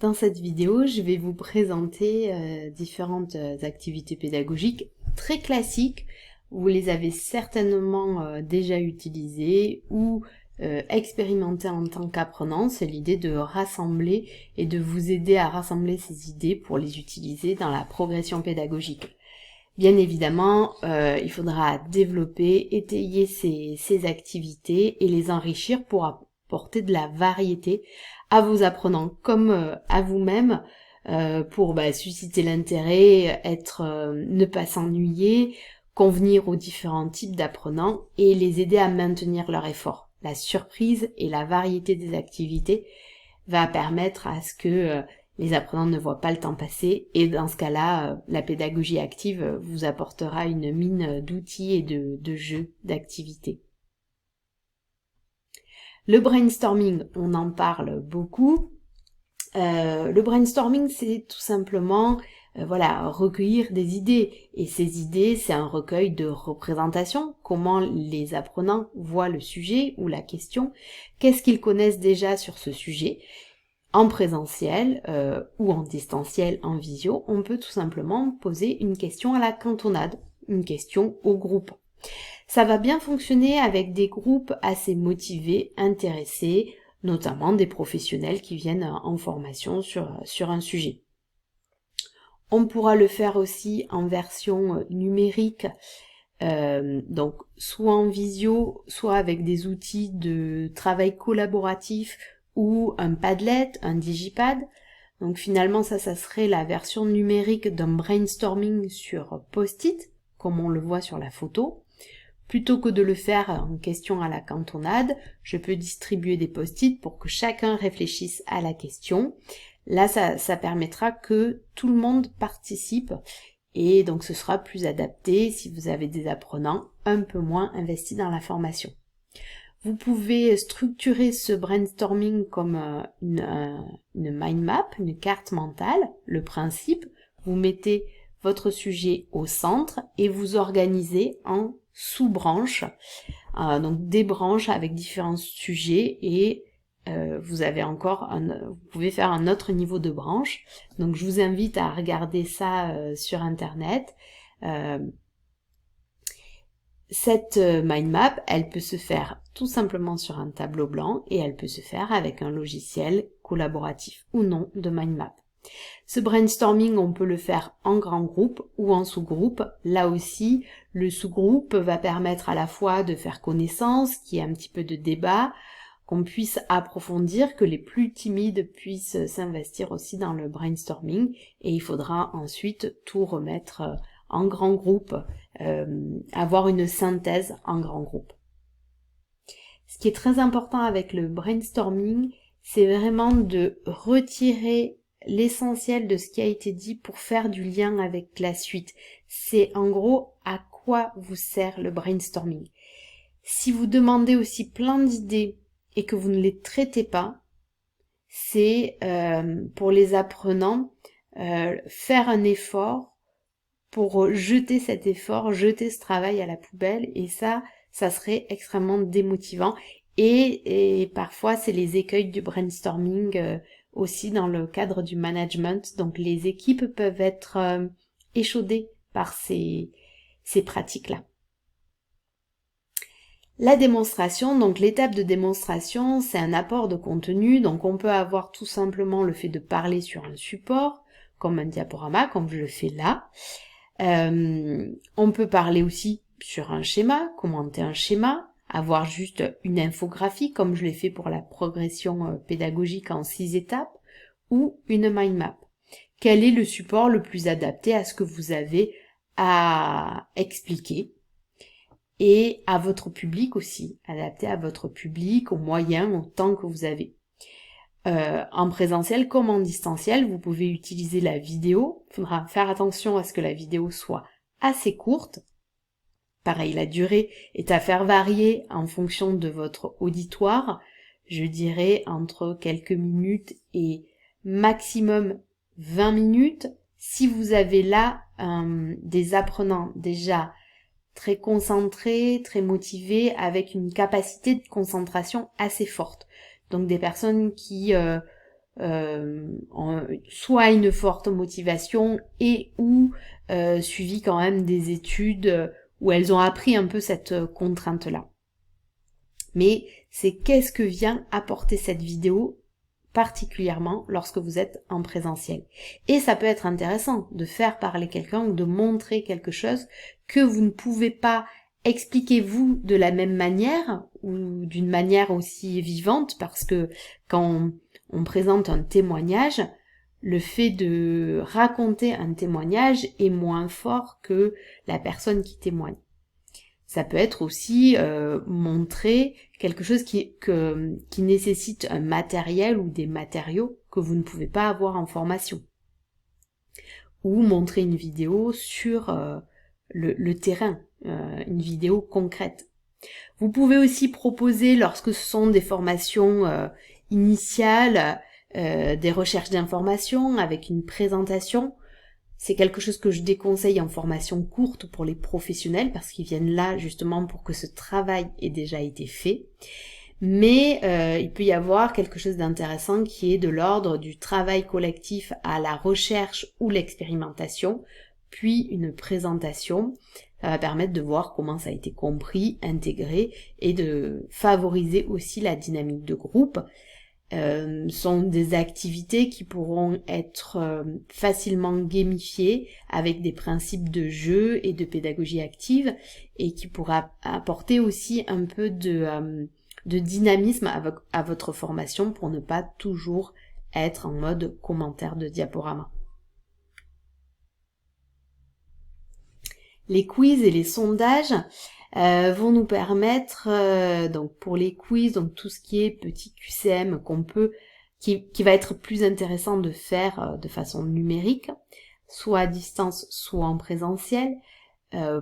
Dans cette vidéo, je vais vous présenter différentes activités pédagogiques très classiques. Vous les avez certainement déjà utilisées ou expérimentées en tant qu'apprenant. C'est l'idée de rassembler et de vous aider à rassembler ces idées pour les utiliser dans la progression pédagogique. Bien évidemment, il faudra développer, étayer ces activités et les enrichir pour apporter de la variété à vos apprenants comme à vous-même pour susciter l'intérêt, ne pas s'ennuyer, convenir aux différents types d'apprenants et les aider à maintenir leur effort. La surprise et la variété des activités va permettre à ce que les apprenants ne voient pas le temps passer et dans ce cas-là, la pédagogie active vous apportera une mine d'outils et de jeux, d'activités. Le brainstorming, on en parle beaucoup. Le brainstorming, c'est tout simplement recueillir des idées. Et ces idées, c'est un recueil de représentations, comment les apprenants voient le sujet ou la question, qu'est-ce qu'ils connaissent déjà sur ce sujet. En présentiel ou en distanciel, en visio, on peut tout simplement poser une question à la cantonade, une question au groupe. Ça va bien fonctionner avec des groupes assez motivés, intéressés, notamment des professionnels qui viennent en formation sur un sujet. On pourra le faire aussi en version numérique, donc soit en visio, soit avec des outils de travail collaboratif ou un Padlet, un Digipad. Donc finalement ça serait la version numérique d'un brainstorming sur Post-it, comme on le voit sur la photo. Plutôt que de le faire en question à la cantonade, je peux distribuer des post-it pour que chacun réfléchisse à la question. Là, ça permettra que tout le monde participe et donc ce sera plus adapté si vous avez des apprenants un peu moins investis dans la formation. Vous pouvez structurer ce brainstorming comme une mind map, une carte mentale. Le principe, vous mettez votre sujet au centre et vous organisez en sous-branches, donc des branches avec différents sujets et vous pouvez faire un autre niveau de branche. Donc je vous invite à regarder ça sur internet. Cette mind map, elle peut se faire tout simplement sur un tableau blanc et elle peut se faire avec un logiciel collaboratif ou non de mind map. Ce brainstorming, on peut le faire en grand groupe ou en sous-groupe. Là aussi, le sous-groupe va permettre à la fois de faire connaissance, qu'il y ait un petit peu de débat, qu'on puisse approfondir, que les plus timides puissent s'investir aussi dans le brainstorming. Et il faudra ensuite tout remettre en grand groupe, avoir une synthèse en grand groupe. Ce qui est très important avec le brainstorming, c'est vraiment de retirer l'essentiel de ce qui a été dit pour faire du lien avec la suite. C'est en gros à quoi vous sert le brainstorming. Si vous demandez aussi plein d'idées et que vous ne les traitez pas, c'est pour les apprenants faire un effort pour jeter cet effort, jeter ce travail à la poubelle et ça serait extrêmement démotivant et parfois c'est les écueils du brainstorming aussi dans le cadre du management. Donc les équipes peuvent être échaudées par ces pratiques-là. La démonstration, donc l'étape de démonstration, c'est un apport de contenu. Donc on peut avoir tout simplement le fait de parler sur un support, comme un diaporama, comme je le fais là. On peut parler aussi sur un schéma, commenter un schéma, avoir juste une infographie comme je l'ai fait pour la progression pédagogique en 6 étapes ou une mind map. Quel est le support le plus adapté à ce que vous avez à expliquer et à votre public aussi, adapté à votre public, aux moyens, au temps que vous avez. En présentiel comme en distanciel, vous pouvez utiliser la vidéo. Il faudra faire attention à ce que la vidéo soit assez courte. Pareil, la durée est à faire varier en fonction de votre auditoire. Je dirais entre quelques minutes et maximum 20 minutes. Si vous avez là des apprenants déjà très concentrés, très motivés, avec une capacité de concentration assez forte. Donc des personnes qui soit une forte motivation et ou suivi quand même des études où elles ont appris un peu cette contrainte-là. Mais c'est qu'est-ce que vient apporter cette vidéo, particulièrement lorsque vous êtes en présentiel. Et ça peut être intéressant de faire parler quelqu'un ou de montrer quelque chose que vous ne pouvez pas expliquer vous de la même manière ou d'une manière aussi vivante, parce que quand on présente un témoignage, le fait de raconter un témoignage est moins fort que la personne qui témoigne. Ça peut être aussi montrer quelque chose qui nécessite un matériel ou des matériaux que vous ne pouvez pas avoir en formation. Ou montrer une vidéo sur le terrain, une vidéo concrète. Vous pouvez aussi proposer, lorsque ce sont des formations initiales, des recherches d'informations avec une présentation. C'est quelque chose que je déconseille en formation courte pour les professionnels parce qu'ils viennent là justement pour que ce travail ait déjà été fait. Mais il peut y avoir quelque chose d'intéressant qui est de l'ordre du travail collectif à la recherche ou l'expérimentation, puis une présentation. Ça va permettre de voir comment ça a été compris, intégré et de favoriser aussi la dynamique de groupe. Sont des activités qui pourront être facilement gamifiées avec des principes de jeu et de pédagogie active et qui pourra apporter aussi un peu de dynamisme à votre formation pour ne pas toujours être en mode commentaire de diaporama. Les quiz et les sondages vont nous permettre, donc pour les quiz, donc tout ce qui est petit QCM qui va être plus intéressant de faire de façon numérique, soit à distance, soit en présentiel,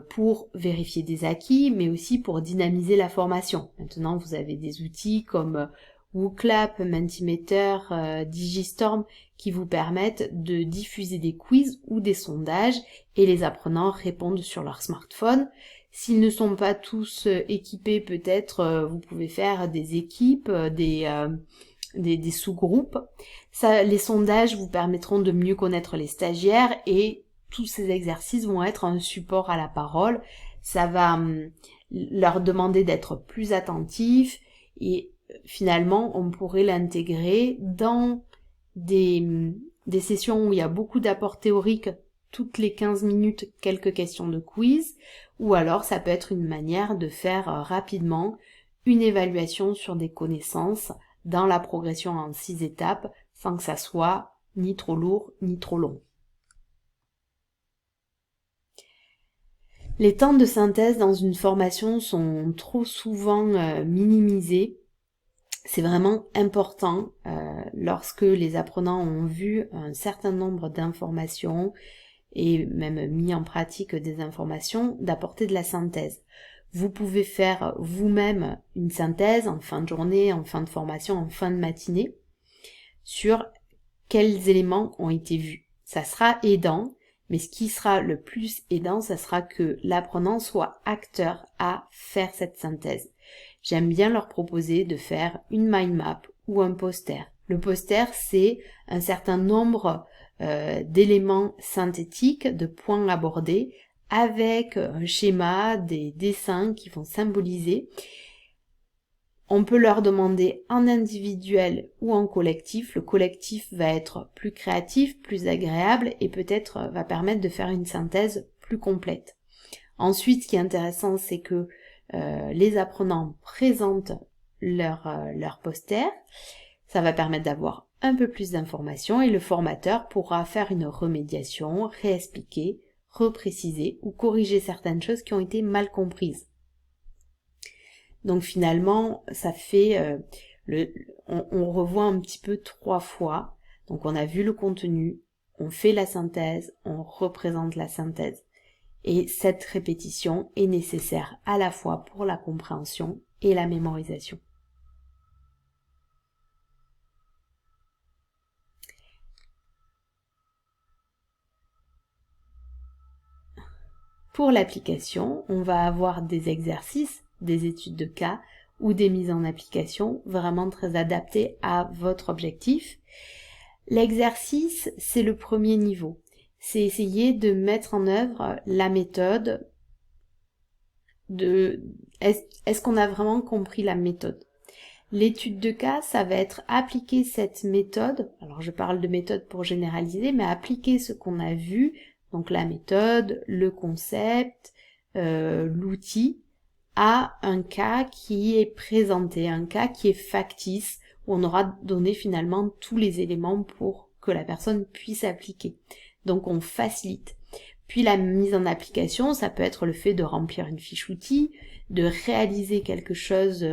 pour vérifier des acquis, mais aussi pour dynamiser la formation. Maintenant, vous avez des outils comme WooClap, Mentimeter, Digistorm qui vous permettent de diffuser des quiz ou des sondages et les apprenants répondent sur leur smartphone. S'ils ne sont pas tous équipés, peut-être vous pouvez faire des équipes, des sous-groupes. Les sondages vous permettront de mieux connaître les stagiaires et tous ces exercices vont être un support à la parole. Ça va leur demander d'être plus attentifs et finalement on pourrait l'intégrer dans des sessions où il y a beaucoup d'apports théoriques, toutes les 15 minutes quelques questions de quiz, ou alors ça peut être une manière de faire rapidement une évaluation sur des connaissances dans la progression en 6 étapes sans que ça soit ni trop lourd ni trop long. Les temps de synthèse dans une formation sont trop souvent minimisés. C'est vraiment important lorsque les apprenants ont vu un certain nombre d'informations et même mis en pratique des informations, d'apporter de la synthèse. Vous pouvez faire vous-même une synthèse en fin de journée, en fin de formation, en fin de matinée, sur quels éléments ont été vus. Ça sera aidant, mais ce qui sera le plus aidant, ça sera que l'apprenant soit acteur à faire cette synthèse. J'aime bien leur proposer de faire une mind map ou un poster. Le poster, c'est un certain nombre d'éléments synthétiques, de points abordés, avec un schéma, des dessins qui vont symboliser. On peut leur demander en individuel ou en collectif. Le collectif va être plus créatif, plus agréable et peut-être va permettre de faire une synthèse plus complète. Ensuite, ce qui est intéressant, c'est que les apprenants présentent leur poster. Ça va permettre d'avoir un peu plus d'informations et le formateur pourra faire une remédiation, réexpliquer, repréciser ou corriger certaines choses qui ont été mal comprises. Donc finalement, ça fait on revoit un petit peu 3 fois. Donc on a vu le contenu, on fait la synthèse, on représente la synthèse. Et cette répétition est nécessaire à la fois pour la compréhension et la mémorisation. Pour l'application, on va avoir des exercices, des études de cas ou des mises en application vraiment très adaptées à votre objectif. L'exercice, c'est le premier niveau. C'est essayer de mettre en œuvre la méthode de... Est-ce qu'on a vraiment compris la méthode? L'étude de cas, ça va être appliquer cette méthode. Alors je parle de méthode pour généraliser, mais appliquer ce qu'on a vu, donc la méthode, le concept, l'outil, à un cas qui est présenté, un cas qui est factice, où on aura donné finalement tous les éléments pour que la personne puisse appliquer. Donc on facilite. Puis la mise en application, ça peut être le fait de remplir une fiche outil, de réaliser quelque chose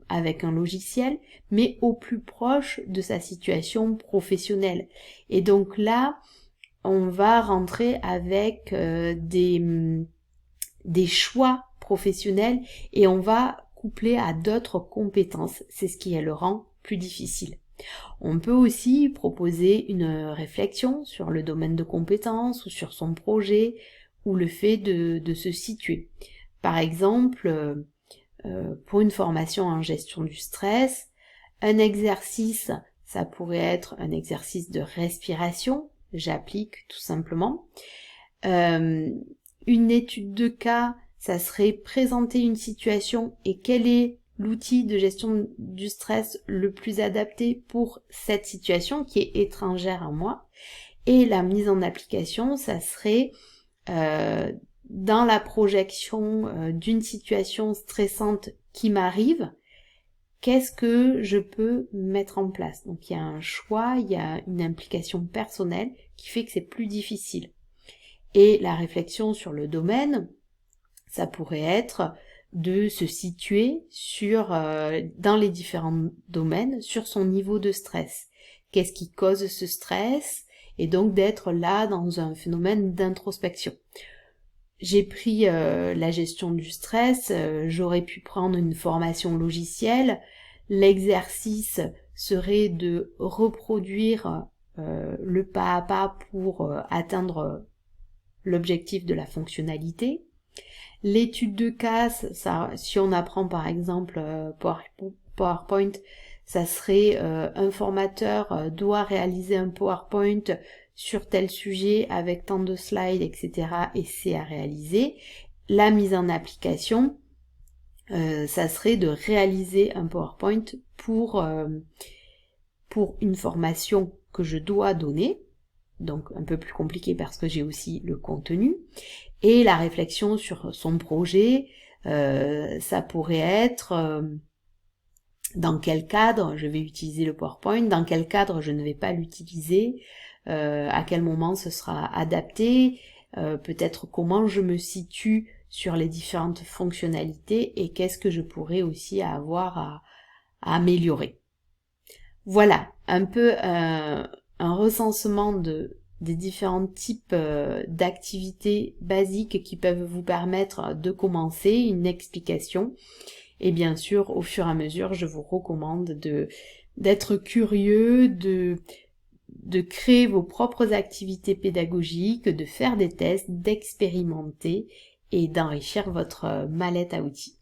avec un logiciel, mais au plus proche de sa situation professionnelle. Et donc là, on va rentrer avec des choix professionnels et on va coupler à d'autres compétences. C'est ce qui le rend plus difficile. On peut aussi proposer une réflexion sur le domaine de compétences ou sur son projet ou le fait de se situer. Par exemple, pour une formation en gestion du stress, un exercice, ça pourrait être un exercice de respiration, j'applique tout simplement. Une étude de cas, ça serait présenter une situation et quel est l'outil de gestion du stress le plus adapté pour cette situation qui est étrangère à moi. Et la mise en application, ça serait dans la projection d'une situation stressante qui m'arrive, qu'est-ce que je peux mettre en place? Donc il y a un choix, il y a une implication personnelle qui fait que c'est plus difficile. Et la réflexion sur le domaine, ça pourrait être de se situer dans les différents domaines sur son niveau de stress. Qu'est-ce qui cause ce stress? Et donc d'être là dans un phénomène d'introspection. J'ai pris la gestion du stress, j'aurais pu prendre une formation logicielle. L'exercice serait de reproduire le pas à pas pour atteindre l'objectif de la fonctionnalité. L'étude de cas, ça, si on apprend par exemple PowerPoint, ça serait un formateur doit réaliser un PowerPoint sur tel sujet avec tant de slides, etc. et c'est à réaliser. La mise en application, ça serait de réaliser un PowerPoint pour une formation que je dois donner, donc un peu plus compliqué parce que j'ai aussi le contenu. Et la réflexion sur son projet, ça pourrait être dans quel cadre je vais utiliser le PowerPoint, dans quel cadre je ne vais pas l'utiliser, à quel moment ce sera adapté, peut-être comment je me situe sur les différentes fonctionnalités et qu'est-ce que je pourrais aussi avoir à améliorer. Voilà, un peu un recensement des différents types d'activités basiques qui peuvent vous permettre de commencer, une explication. Et bien sûr, au fur et à mesure, je vous recommande d'être curieux, de créer vos propres activités pédagogiques, de faire des tests, d'expérimenter et d'enrichir votre mallette à outils.